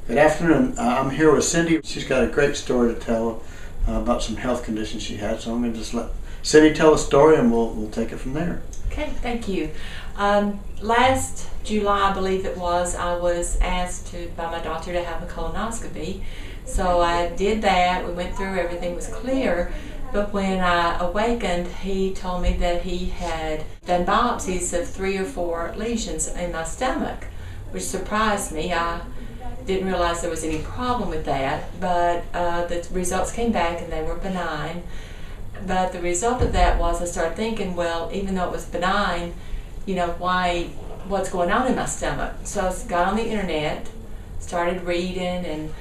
Good afternoon. I'm here with Cindy. She's got a great story to tell about some health conditions she had. So I'm going to just let Cindy tell the story, and we'll take it from there. Okay, thank you. Last July, I believe it was, I was asked by my doctor to have a colonoscopy. So I did that. We went through, everything was clear. But when I awakened, he told me that he had done biopsies of 3 or 4 lesions in my stomach, which surprised me. I didn't realize there was any problem with that, but the results came back and they were benign. But the result of that was I started thinking, well, even though it was benign, what's going on in my stomach? So I got on the internet, started reading and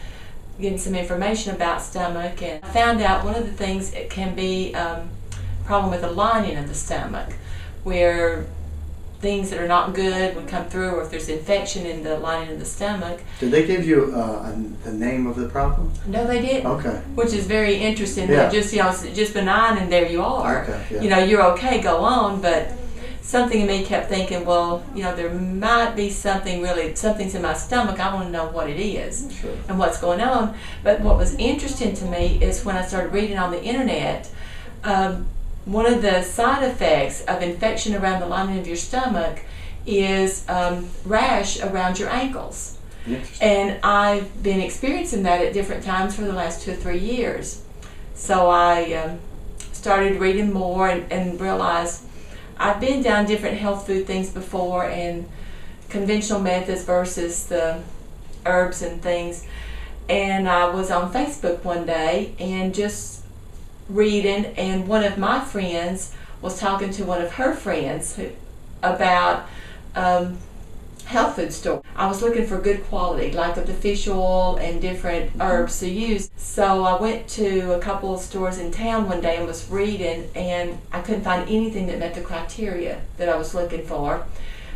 getting some information about stomach, and I found out one of the things, it can be a problem with the lining of the stomach, where things that are not good would come through, or if there's infection in the lining of the stomach. Did they give you the name of the problem? No, they didn't. Okay. Which is very interesting. Yeah. Just it's just benign, and there you are. Okay. Yeah. You're okay, go on. But something in me kept thinking, well, there might be something's in my stomach. I want to know what it is. Sure. And what's going on. But what was interesting to me is when I started reading on the internet, one of the side effects of infection around the lining of your stomach is rash around your ankles. And I've been experiencing that at different times for the last 2 or 3 years. So I started reading more and realized I've been down different health food things before, and conventional methods versus the herbs and things. And I was on Facebook one day and just reading, and one of my friends was talking to one of her friends about health food store. I was looking for good quality, like of the fish oil and different herbs to use. So I went to a couple of stores in town one day and was reading, and I couldn't find anything that met the criteria that I was looking for.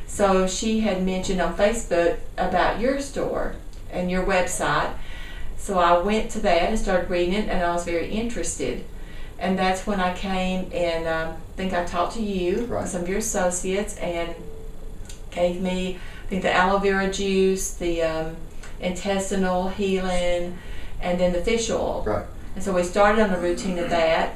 So she had mentioned on Facebook about your store and your website. So I went to that and started reading it, and I was very interested. And that's when I came and I think I talked to you, right, some of your associates, and gave me, I think, the aloe vera juice, the intestinal healing, and then the fish oil. Right. And so we started on a routine of that,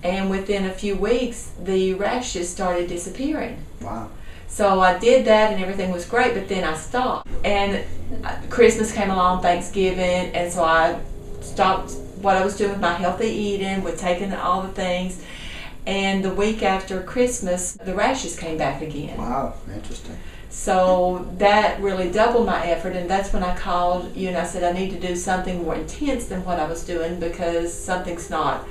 and within a few weeks, the rashes started disappearing. Wow. So I did that, and everything was great, but then I stopped. And Christmas came along, Thanksgiving, and so I stopped what I was doing with my healthy eating, with taking all the things. And the week after Christmas, the rashes came back again. Wow, interesting. So that really doubled my effort, and that's when I called you and I said I need to do something more intense than what I was doing because something's not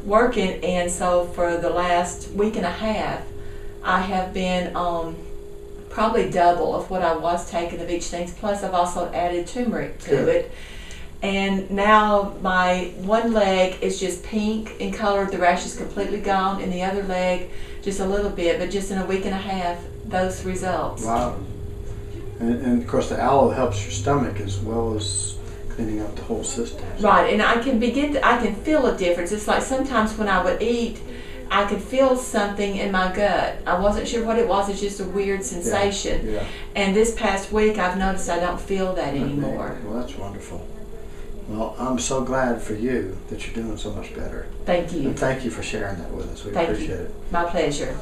working. And so for the last week and a half, I have been on probably double of what I was taking of each thing. Plus I've also added turmeric to it. And now my one leg is just pink in color, the rash is completely gone, and the other leg just a little bit, but just in a week and a half, those results. Wow. And of course the aloe helps your stomach as well as cleaning up the whole system. Right, and I can feel a difference. It's like sometimes when I would eat, I could feel something in my gut. I wasn't sure what it was, it's just a weird sensation. Yeah. And this past week I've noticed I don't feel that anymore. Well, that's wonderful. Well, I'm so glad for you that you're doing so much better. Thank you. And thank you for sharing that with us. We Thank appreciate you. it. My pleasure.